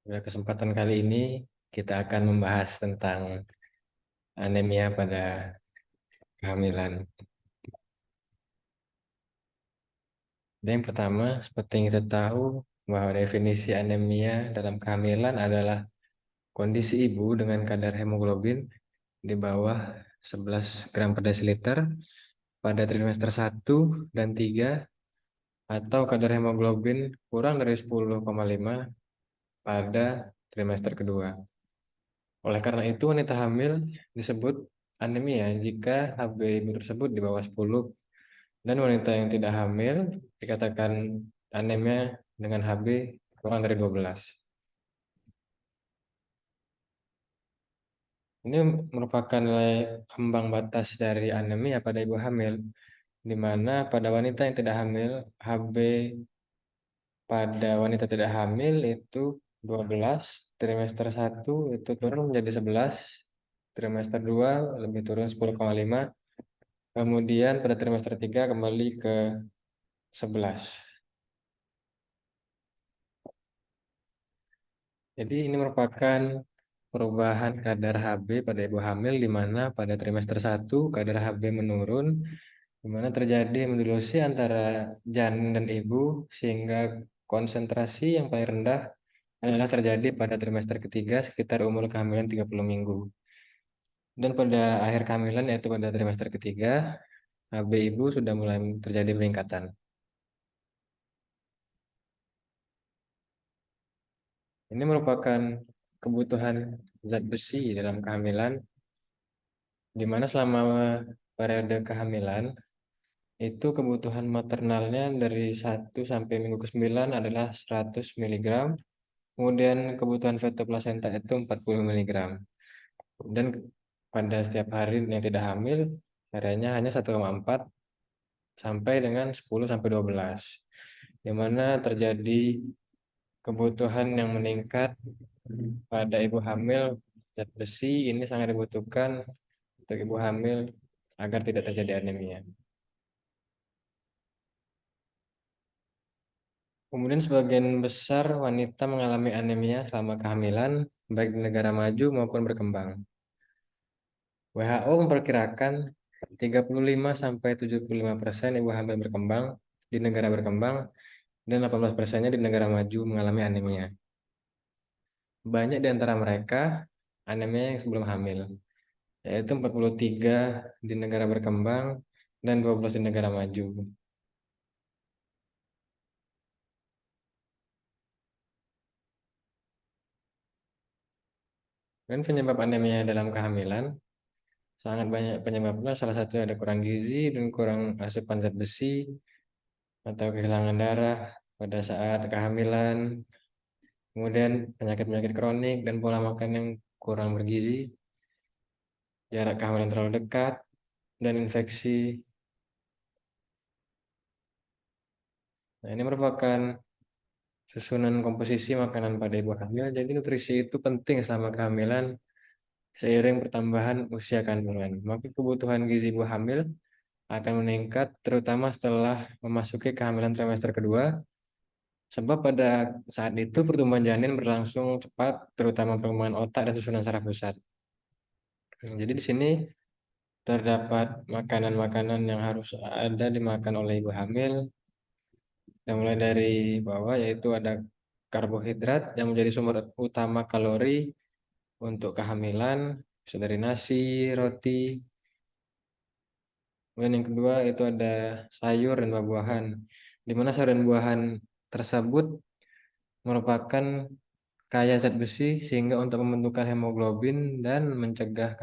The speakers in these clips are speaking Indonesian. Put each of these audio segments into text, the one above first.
Pada kesempatan kali ini kita akan membahas tentang anemia pada kehamilan. Dan yang pertama, seperti yang kita tahu bahwa definisi anemia dalam kehamilan adalah kondisi ibu dengan kadar hemoglobin di bawah 11 gram per desiliter pada trimester 1 dan 3 atau kadar hemoglobin kurang dari 10,5 pada trimester kedua. Oleh karena itu, wanita hamil disebut anemia jika HB ibu tersebut di bawah 10 dan wanita yang tidak hamil dikatakan anemia dengan HB kurang dari 12. Ini merupakan nilai ambang batas dari anemia pada ibu hamil, di mana pada wanita yang tidak hamil, HB pada wanita tidak hamil itu 12, trimester 1 itu turun menjadi 11, trimester 2 lebih turun 10,5, kemudian pada trimester 3 kembali ke 11. Jadi ini merupakan perubahan kadar HB pada ibu hamil di mana pada trimester 1 kadar HB menurun, di mana terjadi hemoglobin antara janin dan ibu sehingga konsentrasi yang paling rendah adalah terjadi pada trimester ketiga sekitar umur kehamilan 30 minggu. Dan pada akhir kehamilan yaitu pada trimester ketiga, HB ibu sudah mulai terjadi peningkatan. Ini merupakan kebutuhan zat besi dalam kehamilan, di mana selama periode kehamilan itu kebutuhan maternalnya dari 1 sampai minggu ke-9 adalah 100 mg, kemudian kebutuhan feto plasenta itu 40 mg. Dan pada setiap hari yang tidak hamil, hariannya hanya 1,4 sampai dengan 10 sampai 12, di mana terjadi kebutuhan yang meningkat pada ibu hamil. Zat besi ini sangat dibutuhkan untuk ibu hamil agar tidak terjadi anemia. Kemudian sebagian besar wanita mengalami anemia selama kehamilan, baik di negara maju maupun berkembang. WHO memperkirakan 35-75% ibu hamil berkembang di negara berkembang dan 18%-nya di negara maju mengalami anemia. Banyak di antara mereka anemia yang sebelum hamil, yaitu 43 di negara berkembang dan 12 di negara maju. Dan penyebab anemia dalam kehamilan sangat banyak penyebabnya. Salah satunya ada kurang gizi dan kurang asupan zat besi atau kehilangan darah pada saat kehamilan. Kemudian penyakit-penyakit kronik dan pola makan yang kurang bergizi, jarak kehamilan terlalu dekat, dan infeksi. Nah, ini merupakan susunan komposisi makanan pada ibu hamil. Jadi nutrisi itu penting selama kehamilan seiring pertambahan usia kandungan. Maka kebutuhan gizi ibu hamil akan meningkat terutama setelah memasuki kehamilan trimester kedua, sebab pada saat itu pertumbuhan janin berlangsung cepat, terutama perkembangan otak dan susunan saraf pusat. Jadi di sini terdapat makanan-makanan yang harus ada dimakan oleh ibu hamil, yang mulai dari bawah yaitu ada karbohidrat yang menjadi sumber utama kalori untuk kehamilan, bisa dari nasi, roti. Kemudian yang kedua itu ada sayur dan buah-buahan, di mana sayur dan buahan tersebut merupakan kaya zat besi sehingga untuk membentukkan hemoglobin dan mencegah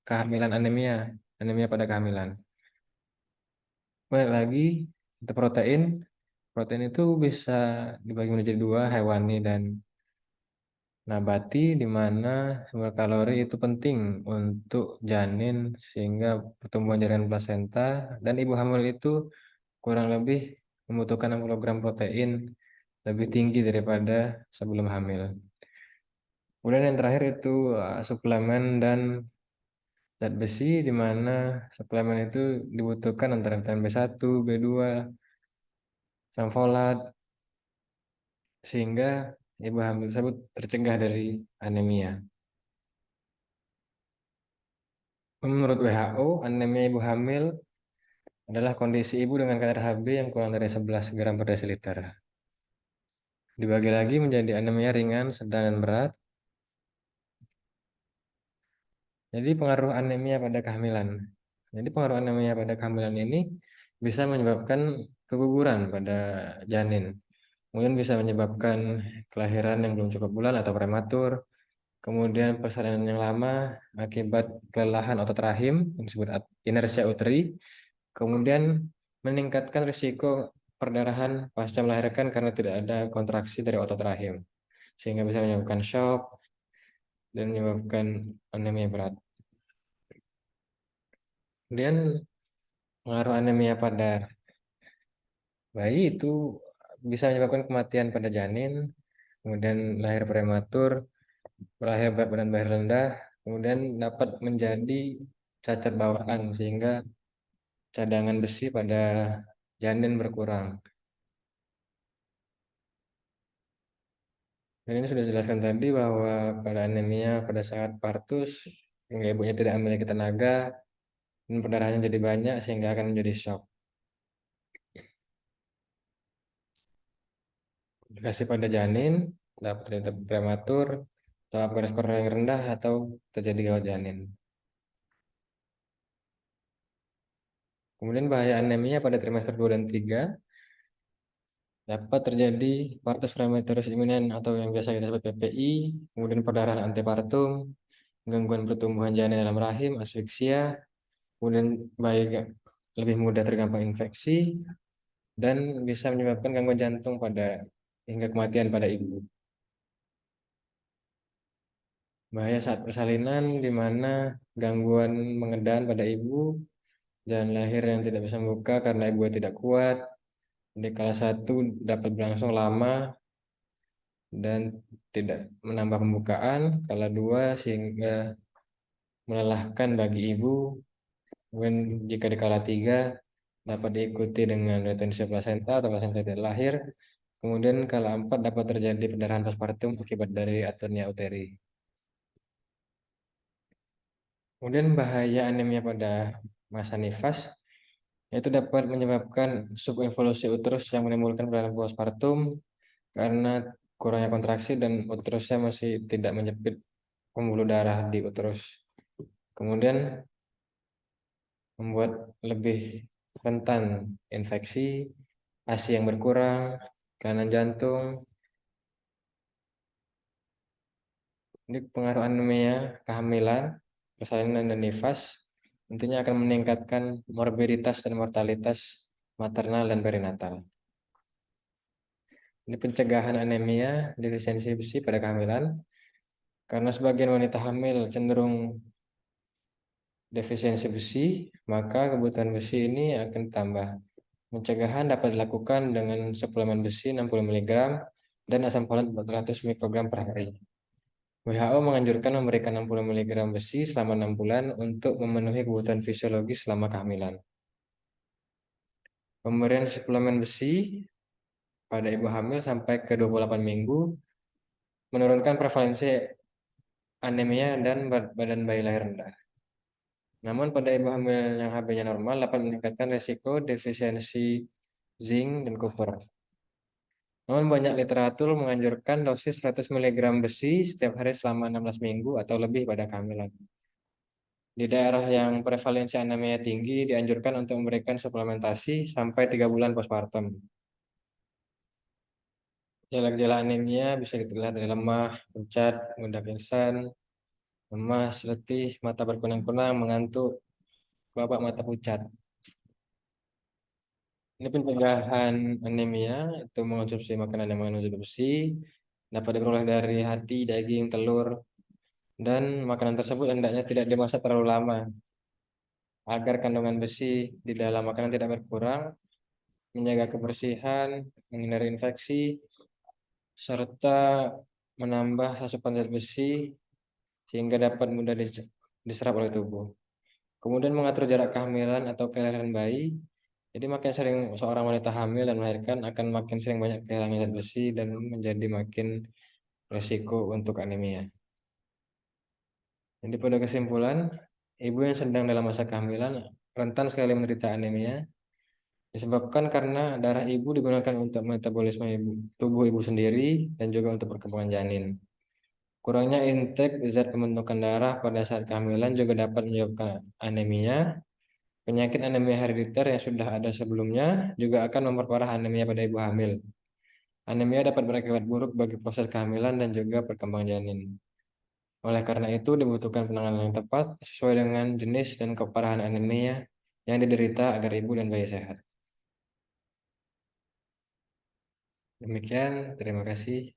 kehamilan anemia, anemia pada kehamilan. Kemudian lagi itu protein. Protein itu bisa dibagi menjadi dua, hewani dan nabati, di mana sumber kalori itu penting untuk janin sehingga pertumbuhan jaringan plasenta, dan ibu hamil itu kurang lebih membutuhkan 60 gram protein lebih tinggi daripada sebelum hamil. Kemudian yang terakhir itu suplemen dan zat besi, di mana suplemen itu dibutuhkan antara vitamin B1, B2, asam folat, sehingga ibu hamil tersebut tercegah dari anemia. Menurut WHO, anemia ibu hamil adalah kondisi ibu dengan kadar Hb yang kurang dari 11 gram per desiliter. Dibagi lagi menjadi anemia ringan, sedang, dan berat. Jadi pengaruh anemia pada kehamilan. Jadi pengaruh anemia pada kehamilan ini bisa menyebabkan keguguran pada janin. Kemudian bisa menyebabkan kelahiran yang belum cukup bulan atau prematur. Kemudian persalinan yang lama akibat kelelahan otot rahim yang disebut inersia uteri. Kemudian meningkatkan risiko perdarahan pasca melahirkan karena tidak ada kontraksi dari otot rahim. Sehingga bisa menyebabkan shock dan menyebabkan anemia berat. Kemudian pengaruh anemia pada bayi itu bisa menyebabkan kematian pada janin, kemudian lahir prematur, lahir berat badan bayi rendah, kemudian dapat menjadi cacat bawaan sehingga cadangan besi pada janin berkurang. Dan ini sudah dijelaskan tadi bahwa pada anemia pada saat partus, hingga ibunya tidak memiliki tenaga dan perdarahannya jadi banyak sehingga akan menjadi shock. Dikasih pada janin, dapat terjadi prematur, atau garis skor yang rendah atau terjadi gawat janin. Kemudian bahaya anemia pada trimester 2 dan 3 dapat terjadi partus prematurus imminent atau yang biasa kita sebut PPI, kemudian perdarahan antepartum, gangguan pertumbuhan janin dalam rahim, asfiksia, kemudian bayi lebih mudah tergampang infeksi, dan bisa menyebabkan gangguan jantung hingga kematian pada ibu. Bahaya saat persalinan di mana gangguan mengedan pada ibu, jalan lahir yang tidak bisa membuka karena ibu tidak kuat. Di kala satu dapat berlangsung lama dan tidak menambah pembukaan, kala dua sehingga melelahkan bagi ibu. Kemudian jika di kala tiga dapat diikuti dengan retensi plasenta atau plasenta tidak lahir. Kemudian kala empat dapat terjadi perdarahan postpartum akibat dari atonia uteri. Kemudian bahaya anemia pada masa nifas yaitu dapat menyebabkan subevolusi uterus yang menimbulkan perdarahan postpartum karena kurangnya kontraksi dan uterusnya masih tidak menjepit pembuluh darah di uterus. Kemudian membuat lebih rentan infeksi, ASI yang berkurang, kelainan jantung. Ini pengaruh anemia, kehamilan, persalinan dan nifas tentunya akan meningkatkan morbiditas dan mortalitas maternal dan perinatal. Ini pencegahan anemia defisiensi besi pada kehamilan karena sebagian wanita hamil cenderung defisiensi besi, maka kebutuhan besi ini akan ditambah. Pencegahan dapat dilakukan dengan suplemen besi 60 mg dan asam folat 400 mikrogram per hari. WHO menganjurkan memberikan 60 mg besi selama 6 bulan untuk memenuhi kebutuhan fisiologis selama kehamilan. Pemberian suplemen besi pada ibu hamil sampai ke 28 minggu menurunkan prevalensi anemia dan berat badan bayi lahir rendah. Namun pada ibu hamil yang HB-nya normal dapat meningkatkan resiko defisiensi zinc dan koper. Namun banyak literatur menganjurkan dosis 100 mg besi setiap hari selama 16 minggu atau lebih pada kehamilan. Di daerah yang prevalensi anemia tinggi dianjurkan untuk memberikan suplementasi sampai 3 bulan postpartum. Gejala-gejala anemia bisa dilihat dari lemah, pucat, mudah pingsan, lemas, letih, mata berkunang-kunang, mengantuk, babak mata pucat. Ini pencegahan anemia itu mengonsumsi makanan yang mengandung zat besi, dapat diperoleh dari hati, daging, telur, dan makanan tersebut hendaknya tidak dimasak terlalu lama agar kandungan besi di dalam makanan tidak berkurang, menjaga kebersihan, menghindari infeksi, serta menambah asupan zat besi sehingga dapat mudah diserap oleh tubuh. Kemudian mengatur jarak kehamilan atau kelahiran bayi. Jadi makin sering seorang wanita hamil dan melahirkan akan makin sering banyak kehilangan zat besi dan menjadi makin risiko untuk anemia. Jadi pada kesimpulan, ibu yang sedang dalam masa kehamilan rentan sekali menderita anemia disebabkan karena darah ibu digunakan untuk metabolisme tubuh ibu sendiri dan juga untuk perkembangan janin. Kurangnya intake zat pembentukan darah pada saat kehamilan juga dapat menyebabkan anemia. Penyakit anemia herediter yang sudah ada sebelumnya juga akan memperparah anemia pada ibu hamil. Anemia dapat berakibat buruk bagi proses kehamilan dan juga perkembangan janin. Oleh karena itu, dibutuhkan penanganan yang tepat sesuai dengan jenis dan keparahan anemia yang diderita agar ibu dan bayi sehat. Demikian, terima kasih.